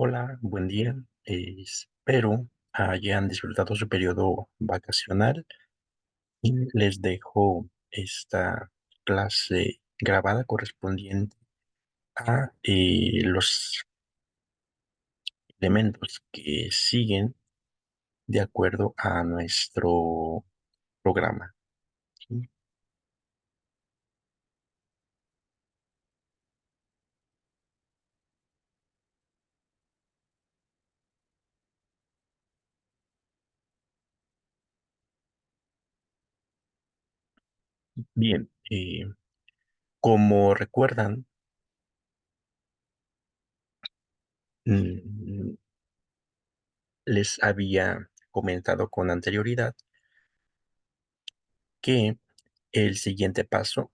Hola, buen día. Espero hayan disfrutado su periodo vacacional y les dejo esta clase grabada correspondiente a los elementos que siguen de acuerdo a nuestro programa. ¿Sí? Bien, como recuerdan, mm, les había comentado con anterioridad que el siguiente paso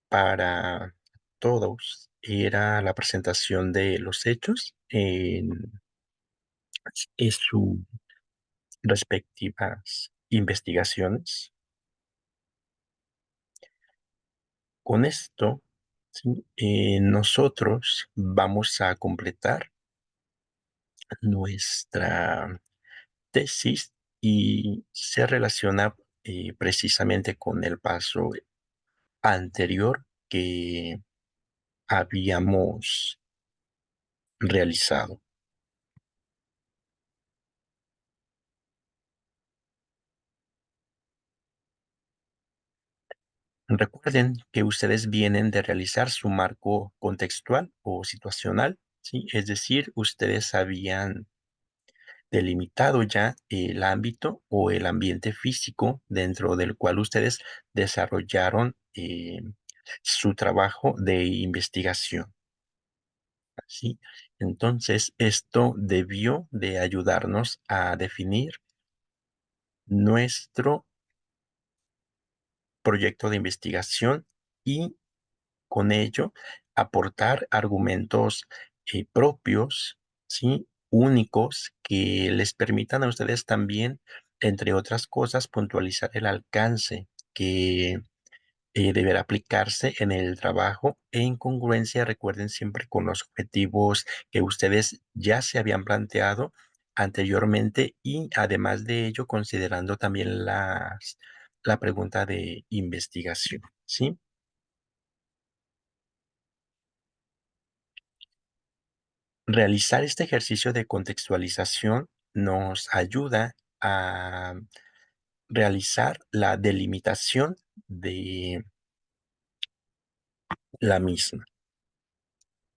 para todos era la presentación de los hechos en sus respectivas investigaciones. Con esto, ¿sí? Nosotros vamos a completar nuestra tesis y se relaciona precisamente con el paso anterior que habíamos realizado. Recuerden que ustedes vienen de realizar su marco contextual o situacional, ¿sí? Es decir, ustedes habían delimitado ya el ámbito o el ambiente físico dentro del cual ustedes desarrollaron su trabajo de investigación, ¿sí? Entonces, esto debió de ayudarnos a definir nuestro proyecto de investigación y con ello aportar argumentos propios, ¿sí? Únicos que les permitan a ustedes también, entre otras cosas, puntualizar el alcance que deberá aplicarse en el trabajo en congruencia, recuerden siempre con los objetivos que ustedes ya se habían planteado anteriormente y además de ello considerando también la pregunta de investigación, ¿sí? Realizar este ejercicio de contextualización nos ayuda a realizar la delimitación de la misma.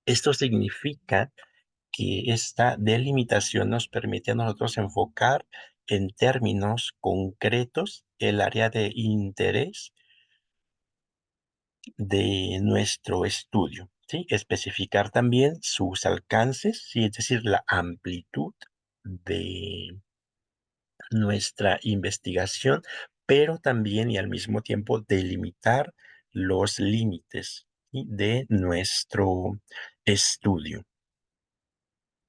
Esto significa que esta delimitación nos permite a nosotros enfocar en términos concretos el área de interés de nuestro estudio, ¿sí? Especificar también sus alcances, ¿sí? Es decir, la amplitud de nuestra investigación, pero también y al mismo tiempo delimitar los límites, ¿sí? De nuestro estudio.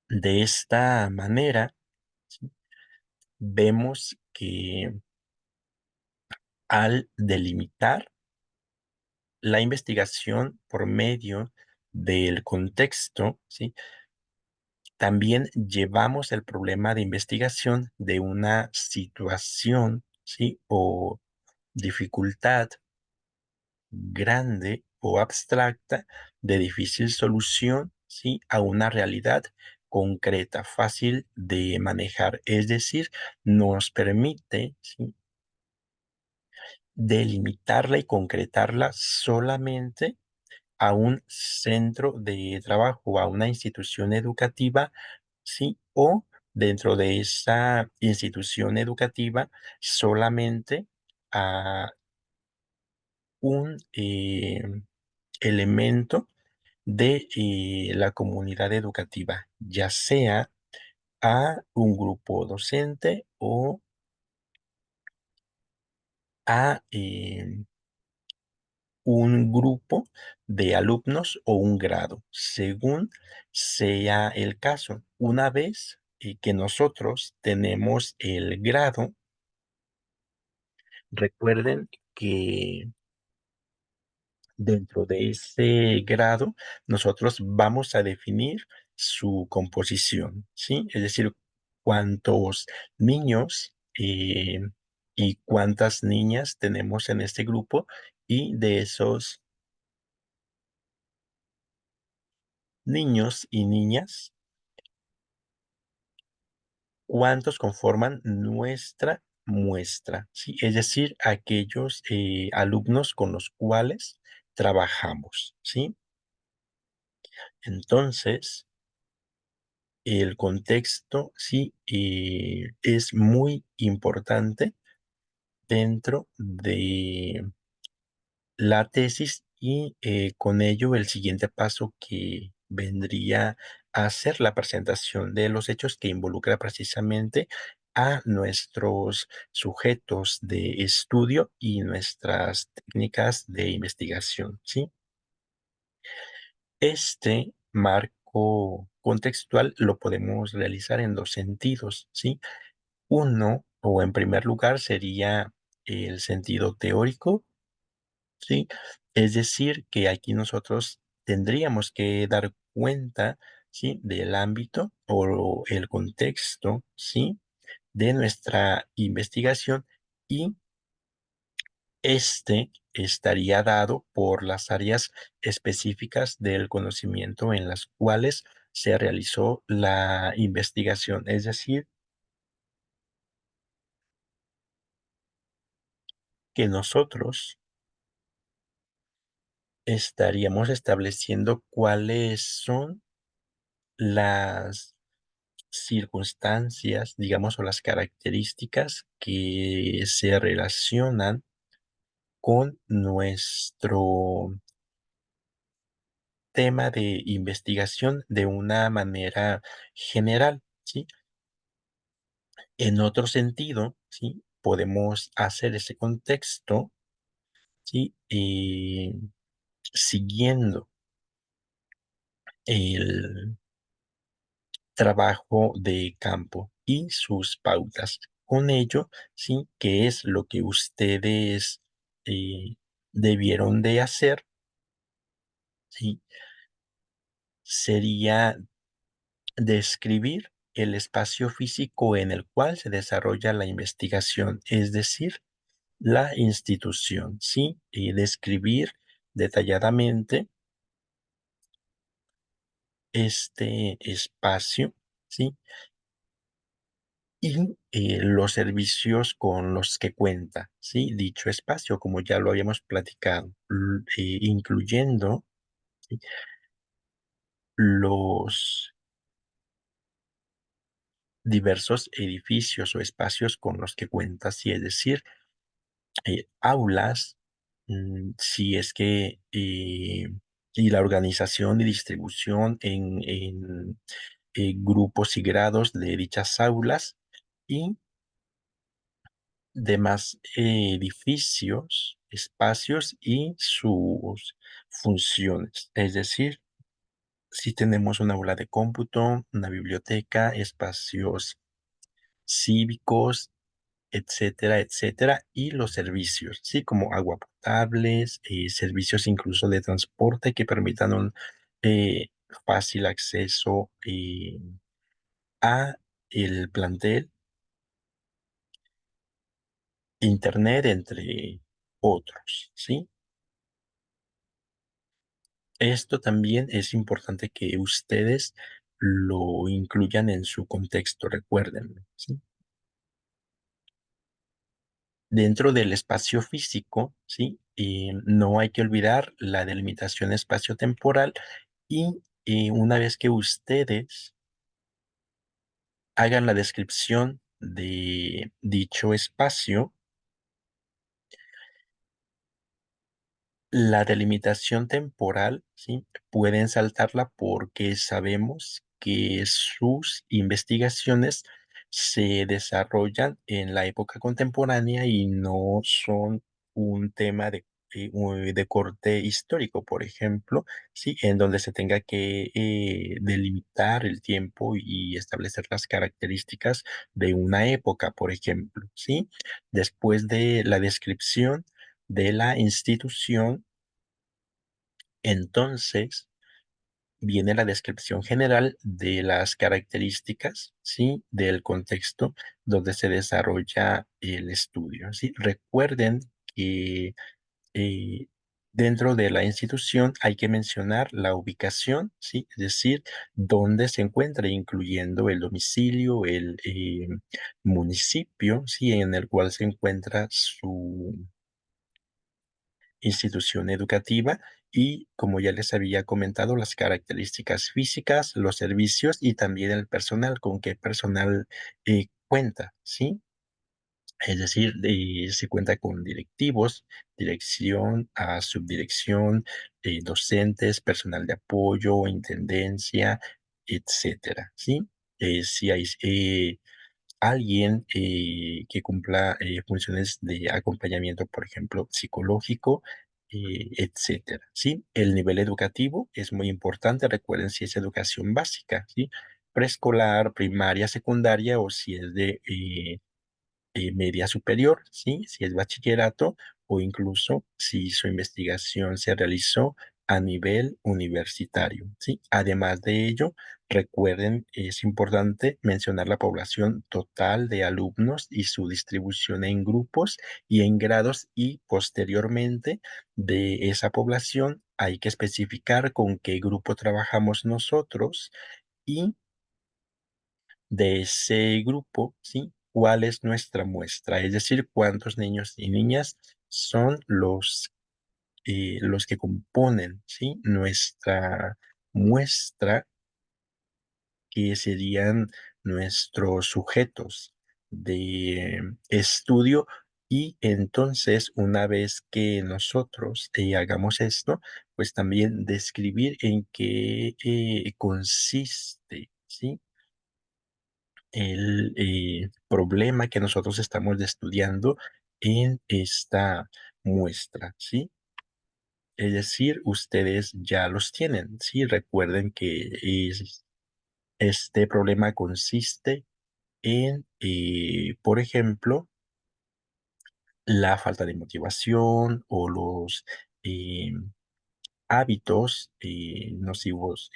De esta manera, ¿sí? Vemos que al delimitar la investigación por medio del contexto, ¿sí? También llevamos el problema de investigación de una situación, ¿sí? O dificultad grande o abstracta de difícil solución, ¿sí? A una realidad concreta, fácil de manejar. Es decir, nos permite, ¿sí? Delimitarla y concretarla solamente a un centro de trabajo, a una institución educativa, ¿sí? O dentro de esa institución educativa solamente a un elemento de la comunidad educativa, ya sea a un grupo docente o a un grupo de alumnos o un grado, según sea el caso. Una vez que nosotros tenemos el grado, recuerden que dentro de ese grado nosotros vamos a definir su composición, ¿sí? Es decir, cuántos niños y cuántas niñas tenemos en este grupo y de esos niños y niñas, cuántos conforman nuestra muestra, ¿sí? Es decir, aquellos alumnos con los cuales trabajamos, ¿sí? Entonces, el contexto, sí, es muy importante dentro de la tesis y con ello el siguiente paso que vendría a ser la presentación de los hechos que involucra precisamente a nuestros sujetos de estudio y nuestras técnicas de investigación, ¿sí? Este marco contextual lo podemos realizar en dos sentidos, ¿sí? Uno, o en primer lugar, sería el sentido teórico, ¿sí? Es decir, que aquí nosotros tendríamos que dar cuenta, ¿sí? Del ámbito o el contexto, ¿sí? De nuestra investigación y este estaría dado por las áreas específicas del conocimiento en las cuales se realizó la investigación. Es decir, que nosotros estaríamos estableciendo cuáles son las circunstancias, digamos, o las características que se relacionan con nuestro tema de investigación de una manera general, ¿sí? En otro sentido, ¿sí? Podemos hacer ese contexto, ¿sí? Siguiendo el trabajo de campo y sus pautas. Con ello, sí, que es lo que ustedes eh, debieron de hacer, sí, sería describir el espacio físico en el cual se desarrolla la investigación, es decir, la institución, sí, y describir detalladamente este espacio, sí, y los servicios con los que cuenta, ¿sí? Dicho espacio, como ya lo habíamos platicado, incluyendo, ¿sí? Los diversos edificios o espacios con los que cuenta, sí, es decir, aulas, si es que, y la organización y distribución en grupos y grados de dichas aulas y demás edificios, espacios y sus funciones. Es decir, si tenemos una aula de cómputo, una biblioteca, espacios cívicos, etcétera, etcétera, y los servicios, sí, como agua potables, servicios incluso de transporte que permitan un eh, fácil acceso a el plantel, internet, entre otros, ¿sí? Esto también es importante que ustedes lo incluyan en su contexto, recuérdenlo, ¿sí? Dentro del espacio físico, ¿sí? No hay que olvidar la delimitación espacio-temporal y una vez que ustedes hagan la descripción de dicho espacio, la delimitación temporal, ¿sí? Pueden saltarla porque sabemos que sus investigaciones se desarrollan en la época contemporánea y no son un tema de corte histórico, por ejemplo, ¿sí? En donde se tenga que delimitar el tiempo y establecer las características de una época, por ejemplo, ¿sí? Después de la descripción de la institución, entonces viene la descripción general de las características, ¿sí? Del contexto donde se desarrolla el estudio, ¿sí? Recuerden que eh, dentro de la institución hay que mencionar la ubicación, ¿sí? Es decir, dónde se encuentra, incluyendo el domicilio, el municipio, ¿sí? En el cual se encuentra su institución educativa y, como ya les había comentado, las características físicas, los servicios y también el personal, con qué personal cuenta, ¿sí? Es decir, se cuenta con directivos, dirección, subdirección, docentes, personal de apoyo, intendencia, etcétera, ¿sí? Si hay alguien que cumpla funciones de acompañamiento, por ejemplo, psicológico, etcétera, ¿sí? El nivel educativo es muy importante. Recuerden si es educación básica, ¿sí? Preescolar, primaria, secundaria o si es de media superior, ¿sí? Si es bachillerato o incluso si su investigación se realizó a nivel universitario, ¿sí? Además de ello, recuerden, es importante mencionar la población total de alumnos y su distribución en grupos y en grados y posteriormente de esa población hay que especificar con qué grupo trabajamos nosotros y de ese grupo, ¿sí? ¿Cuál es nuestra muestra? Es decir, cuántos niños y niñas son los que componen, ¿sí? Nuestra muestra, que serían nuestros sujetos de estudio. Y entonces, una vez que nosotros hagamos esto, pues también describir en qué consiste, ¿sí? El problema que nosotros estamos estudiando en esta muestra, ¿sí? Es decir, ustedes ya los tienen, ¿sí? Recuerden que este problema consiste en, por ejemplo, la falta de motivación o los eh, hábitos nocivos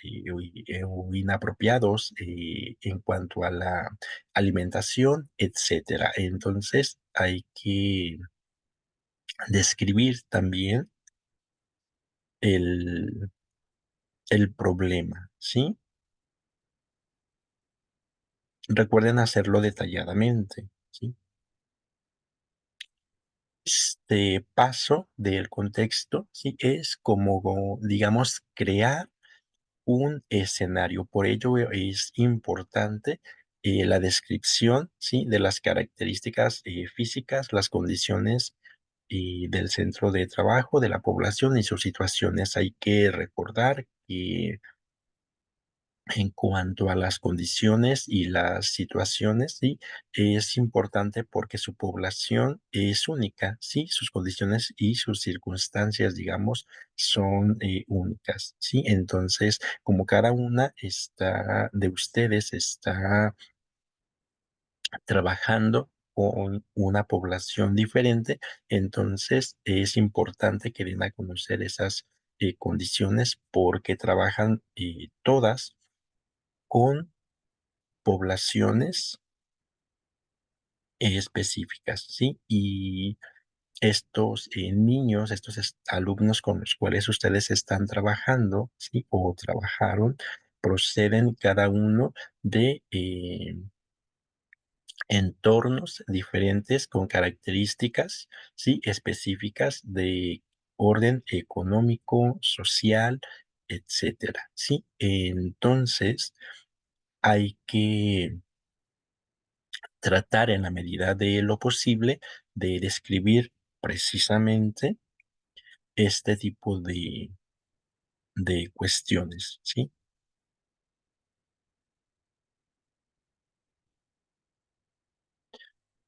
o inapropiados en cuanto a la alimentación, etcétera. Entonces hay que describir también el, el problema, ¿sí? Recuerden hacerlo detalladamente, ¿sí? Este paso del contexto, ¿sí? Es como, digamos, crear un escenario. Por ello es importante la descripción, ¿sí? De las características físicas, las condiciones del centro de trabajo, de la población y sus situaciones. Hay que recordar que en cuanto a las condiciones y las situaciones, sí, es importante porque su población es única, sí, sus condiciones y sus circunstancias, digamos, son únicas, sí. Entonces, como cada una está de ustedes está trabajando con una población diferente, entonces es importante que den a conocer esas condiciones porque trabajan todas con poblaciones específicas, ¿sí? Y estos niños, estos alumnos con los cuales ustedes están trabajando, ¿sí? O trabajaron, proceden cada uno de entornos diferentes con características, ¿sí? Específicas de orden económico, social, etcétera, ¿sí? Entonces, hay que tratar en la medida de lo posible de describir precisamente este tipo de cuestiones, ¿sí?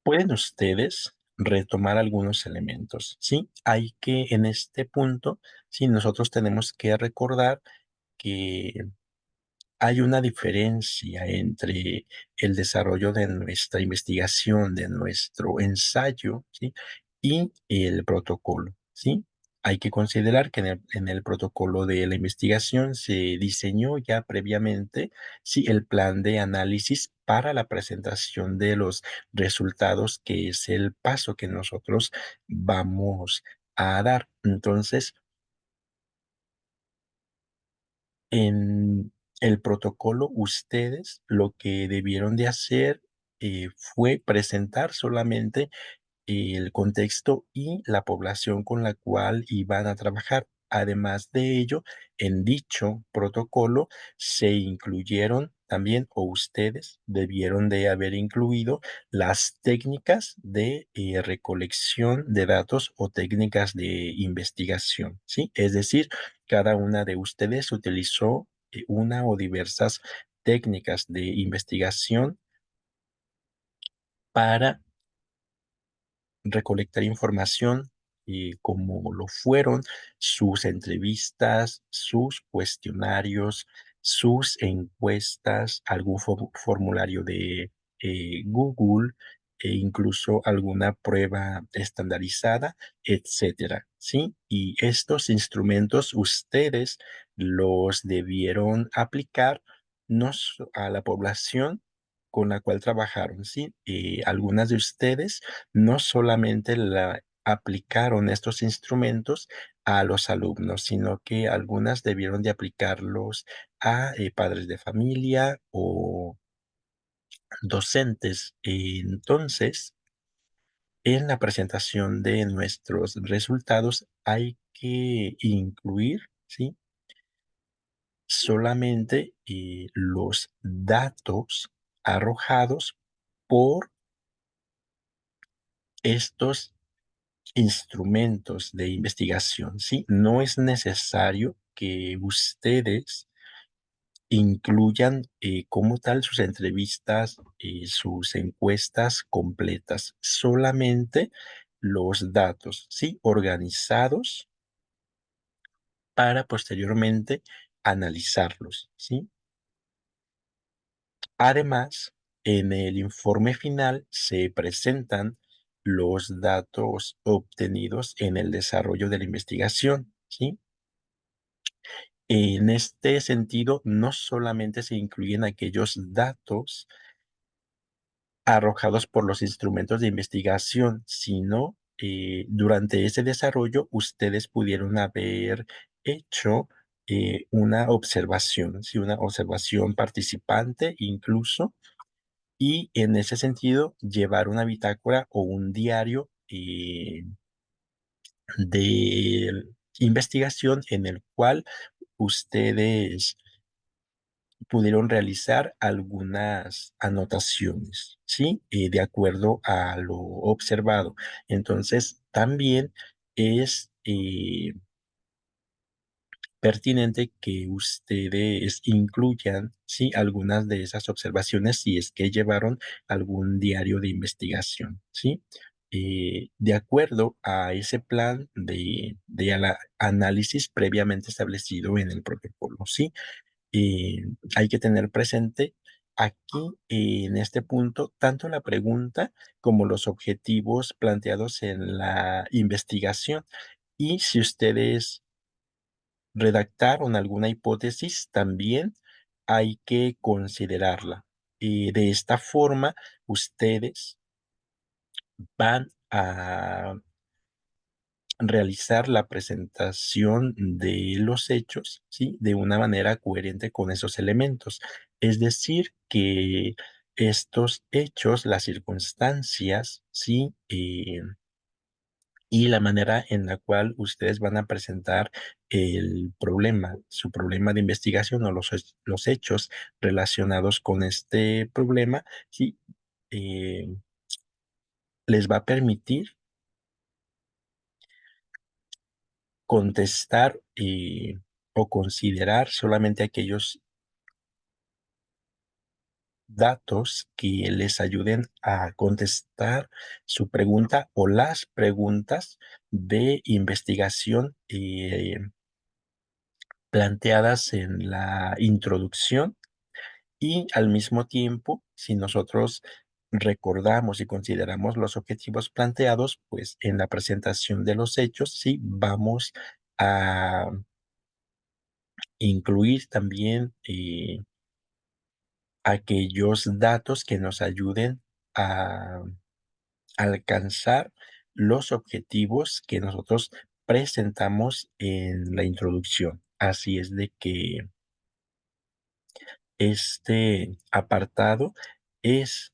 Pueden ustedes retomar algunos elementos, ¿sí? Hay que, en este punto, sí, nosotros tenemos que recordar que hay una diferencia entre el desarrollo de nuestra investigación, de nuestro ensayo, ¿sí? Y el protocolo, ¿sí? Hay que considerar que en el protocolo de la investigación se diseñó ya previamente, sí, el plan de análisis para la presentación de los resultados, que es el paso que nosotros vamos a dar. Entonces, en el protocolo, ustedes lo que debieron de hacer, fue presentar solamente el contexto y la población con la cual iban a trabajar. Además de ello, en dicho protocolo se incluyeron también, o ustedes debieron de haber incluido, las técnicas de recolección de datos o técnicas de investigación, ¿sí? Es decir, cada una de ustedes utilizó una o diversas técnicas de investigación para recolectar información, como lo fueron sus entrevistas, sus cuestionarios, sus encuestas, algún formulario de Google, e incluso alguna prueba estandarizada, etcétera, ¿sí? Y estos instrumentos ustedes los debieron aplicar no a la población con la cual trabajaron, ¿sí? Algunas de ustedes no solamente la aplicaron estos instrumentos a los alumnos, sino que algunas debieron de aplicarlos a padres de familia o docentes. Entonces, en la presentación de nuestros resultados hay que incluir, ¿sí? Solamente los datos arrojados por estos instrumentos de investigación, ¿sí? No es necesario que ustedes incluyan como tal sus entrevistas, sus encuestas completas, solamente los datos, ¿sí? Organizados para posteriormente analizarlos, ¿sí? Además, en el informe final se presentan los datos obtenidos en el desarrollo de la investigación, ¿sí? En este sentido, no solamente se incluyen aquellos datos arrojados por los instrumentos de investigación, sino durante ese desarrollo ustedes pudieron haber hecho una observación, ¿sí? Una observación participante incluso, y en ese sentido llevar una bitácora o un diario de investigación en el cual ustedes pudieron realizar algunas anotaciones, ¿sí? De acuerdo a lo observado. Entonces, también es pertinente que ustedes incluyan, ¿sí? Algunas de esas observaciones si es que llevaron algún diario de investigación, ¿sí? De acuerdo a ese plan de análisis previamente establecido en el protocolo, ¿sí? Hay que tener presente aquí, en este punto, tanto la pregunta como los objetivos planteados en la investigación. Y si ustedes redactaron alguna hipótesis, también hay que considerarla. De esta forma, ustedes van a realizar la presentación de los hechos, ¿sí? De una manera coherente con esos elementos. Es decir, que estos hechos, las circunstancias, ¿sí? Y la manera en la cual ustedes van a presentar el problema, su problema de investigación o los hechos relacionados con este problema, ¿sí? Eh, Les va a permitir contestar o considerar solamente aquellos datos que les ayuden a contestar su pregunta o las preguntas de investigación planteadas en la introducción. Y al mismo tiempo, si nosotros recordamos y consideramos los objetivos planteados, pues en la presentación de los hechos, sí, vamos a incluir también aquellos datos que nos ayuden a alcanzar los objetivos que nosotros presentamos en la introducción. Así es de que este apartado es,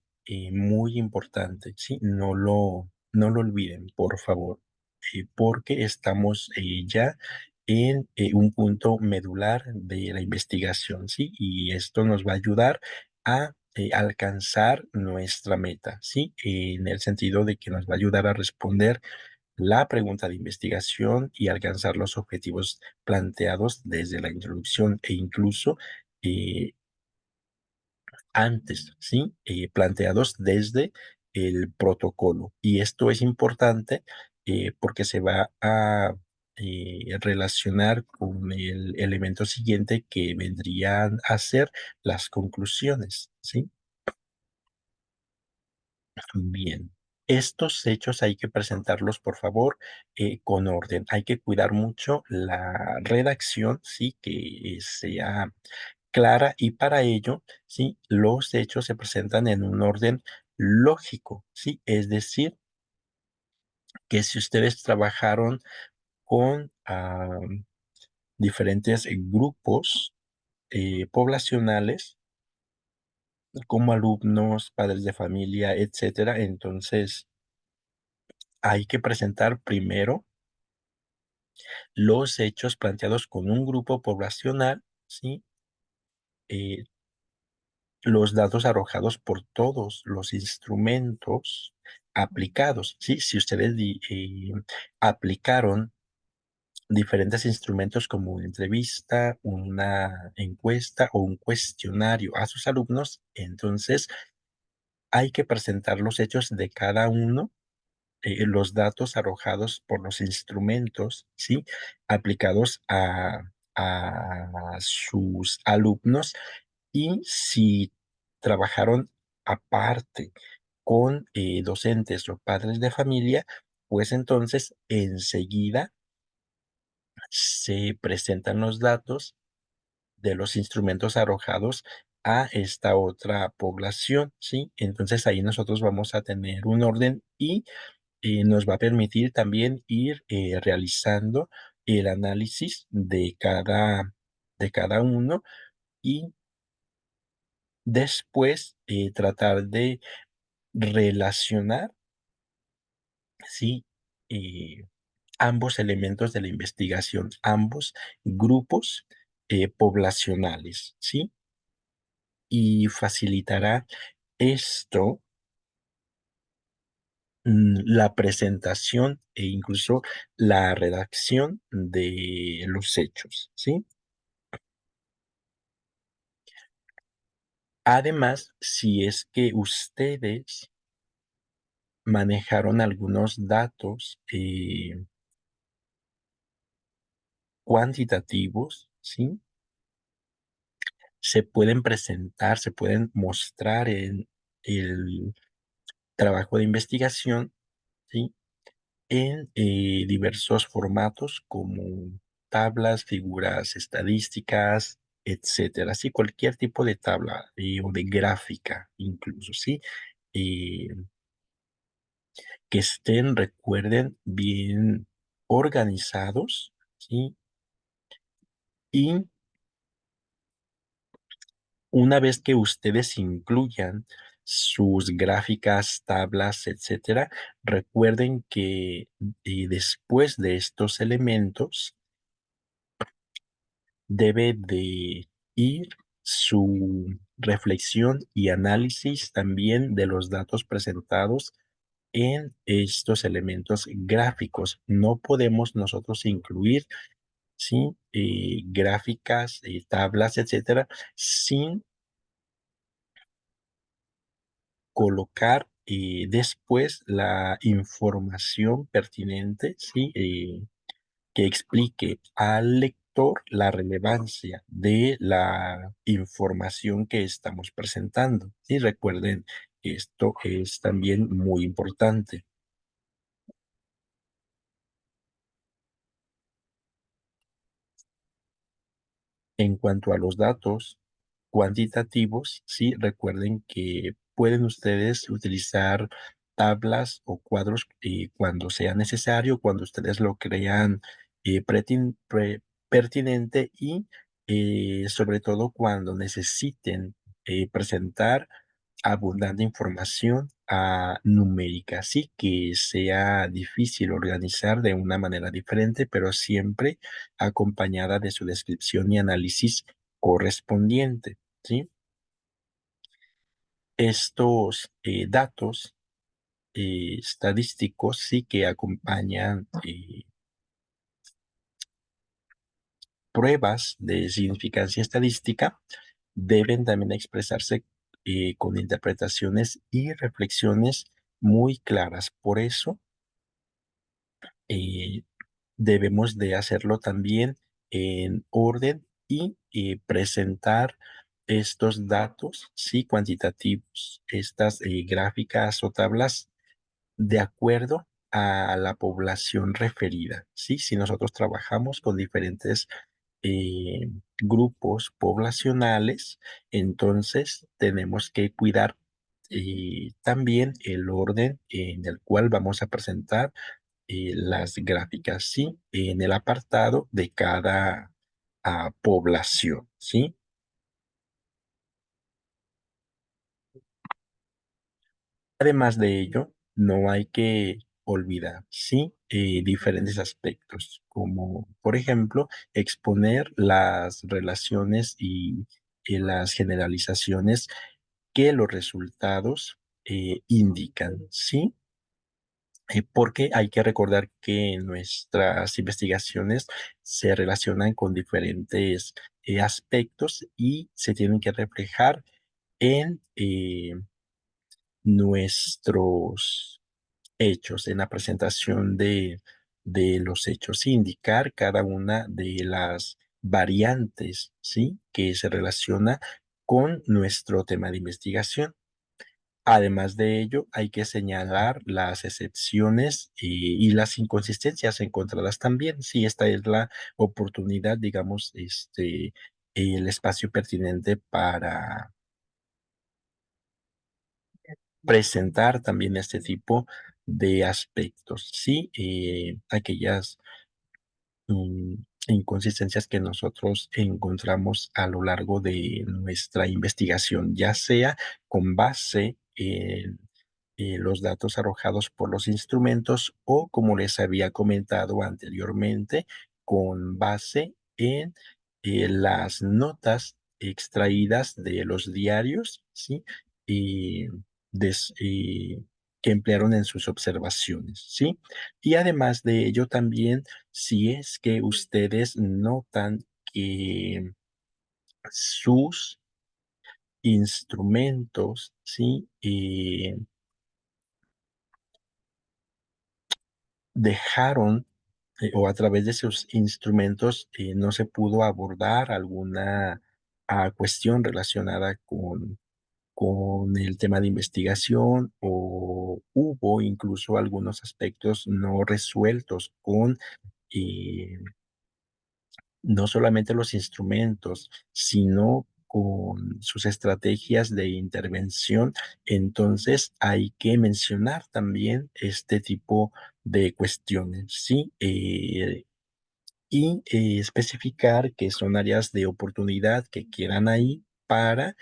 muy importante, ¿sí? No lo olviden, por favor, porque estamos, ya en, un punto medular de la investigación, ¿sí? Y esto nos va a ayudar a, alcanzar nuestra meta, ¿sí? En el sentido de que nos va a ayudar a responder la pregunta de investigación y alcanzar los objetivos planteados desde la introducción e incluso, eh, antes, ¿sí? Planteados desde el protocolo. Y esto es importante, porque se va a, relacionar con el elemento siguiente que vendrían a ser las conclusiones, ¿sí? Bien. Estos hechos hay que presentarlos, por favor, con orden. Hay que cuidar mucho la redacción, sí, que sea clara, y para ello, sí, los hechos se presentan en un orden lógico, sí, es decir, que si ustedes trabajaron con diferentes grupos poblacionales, como alumnos, padres de familia, etcétera, entonces hay que presentar primero los hechos planteados con un grupo poblacional, sí, eh, los datos arrojados por todos los instrumentos aplicados, ¿sí? Si ustedes aplicaron diferentes instrumentos como una entrevista, una encuesta o un cuestionario a sus alumnos, entonces hay que presentar los hechos de cada uno, los datos arrojados por los instrumentos, ¿sí? Aplicados a sus alumnos. Y si trabajaron aparte con, docentes o padres de familia, pues entonces enseguida se presentan los datos de los instrumentos arrojados a esta otra población, ¿sí? Entonces ahí nosotros vamos a tener un orden y, nos va a permitir también ir, realizando el análisis de cada uno y después, tratar de relacionar, sí, eh, ambos elementos de la investigación, ambos grupos, poblacionales, ¿sí? Y facilitará esto, la presentación e incluso la redacción de los hechos, ¿sí? Además, si es que ustedes manejaron algunos datos, cuantitativos, ¿sí? Se pueden presentar, se pueden mostrar en el trabajo de investigación, ¿sí? En, diversos formatos como tablas, figuras estadísticas, etcétera. Sí, cualquier tipo de tabla, o de gráfica incluso, ¿sí? Eh, que estén, recuerden, bien organizados, ¿sí? Y una vez que ustedes incluyan sus gráficas, tablas, etcétera, recuerden que, después de estos elementos debe de ir su reflexión y análisis también de los datos presentados en estos elementos gráficos. No podemos nosotros incluir, ¿sí? Gráficas, tablas, etcétera, sin colocar, después la información pertinente, ¿sí? Que explique al lector la relevancia de la información que estamos presentando. Y recuerden Esto es también muy importante. En cuanto a los datos cuantitativos, sí, recuerden que pueden ustedes utilizar tablas o cuadros cuando sea necesario, cuando ustedes lo crean pertinente y sobre todo cuando necesiten presentar abundante información numérica, sí, que sea difícil organizar de una manera diferente, pero siempre acompañada de su descripción y análisis correspondiente, ¿sí? Estos datos estadísticos sí que acompañan pruebas de significancia estadística, deben también expresarse con interpretaciones y reflexiones muy claras. Por eso, eh, debemos de hacerlo también en orden y presentar estos datos, sí, cuantitativos, estas gráficas o tablas de acuerdo a la población referida, sí. Si nosotros trabajamos con diferentes grupos poblacionales, entonces tenemos que cuidar también el orden en el cual vamos a presentar las gráficas, ¿sí? En el apartado de cada población, ¿sí? Además de ello, no hay que olvidar, ¿sí? Diferentes aspectos, como por ejemplo, exponer las relaciones y las generalizaciones que los resultados indican, ¿sí? Porque hay que recordar que nuestras investigaciones se relacionan con diferentes aspectos y se tienen que reflejar en nuestros hechos, en la presentación de los hechos, indicar cada una de las variantes, ¿sí? Que se relaciona con nuestro tema de investigación. Además de ello, hay que señalar las excepciones y las inconsistencias encontradas también. Sí, esta es la oportunidad, digamos, el espacio pertinente para presentar también este tipo de aspectos. Sí, aquellas mm, inconsistencias que nosotros encontramos a lo largo de nuestra investigación, ya sea con base en los datos arrojados por los instrumentos o, como les había comentado anteriormente, con base en las notas extraídas de los diarios, ¿sí? Y que emplearon en sus observaciones, ¿sí? Y además de ello también, si es que ustedes notan que sus instrumentos, ¿sí? Dejaron o a través de sus instrumentos no se pudo abordar alguna cuestión relacionada con el tema de investigación o hubo incluso algunos aspectos no resueltos con eh, no solamente los instrumentos, sino con sus estrategias de intervención. Entonces hay que mencionar también este tipo de cuestiones, ¿sí? Y especificar que son áreas de oportunidad que quieran ahí para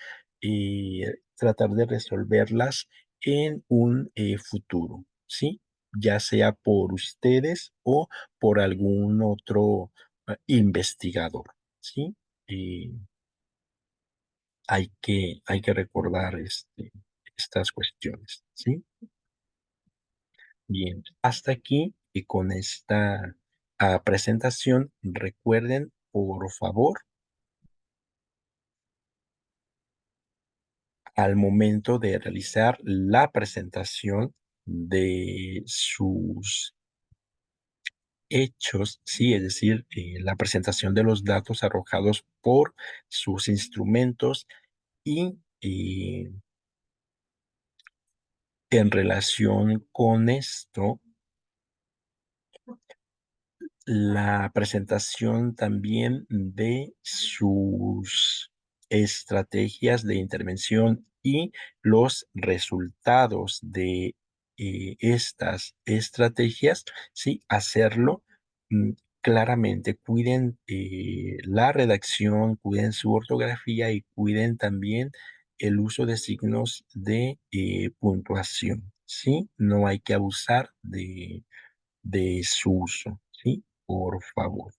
tratar de resolverlas en un futuro, ¿sí? Ya sea por ustedes o por algún otro investigador, ¿sí? Eh, hay que recordar estas cuestiones, ¿sí? Bien, hasta aquí y con esta presentación, recuerden, por favor, al momento de realizar la presentación de sus hechos, sí, es decir, la presentación de los datos arrojados por sus instrumentos y En relación con esto, la presentación también de sus estrategias de intervención y los resultados de estas estrategias, sí, hacerlo mm, claramente. Cuiden la redacción, cuiden su ortografía y cuiden también el uso de signos de puntuación, ¿sí? No hay que abusar de su uso, ¿sí? Por favor.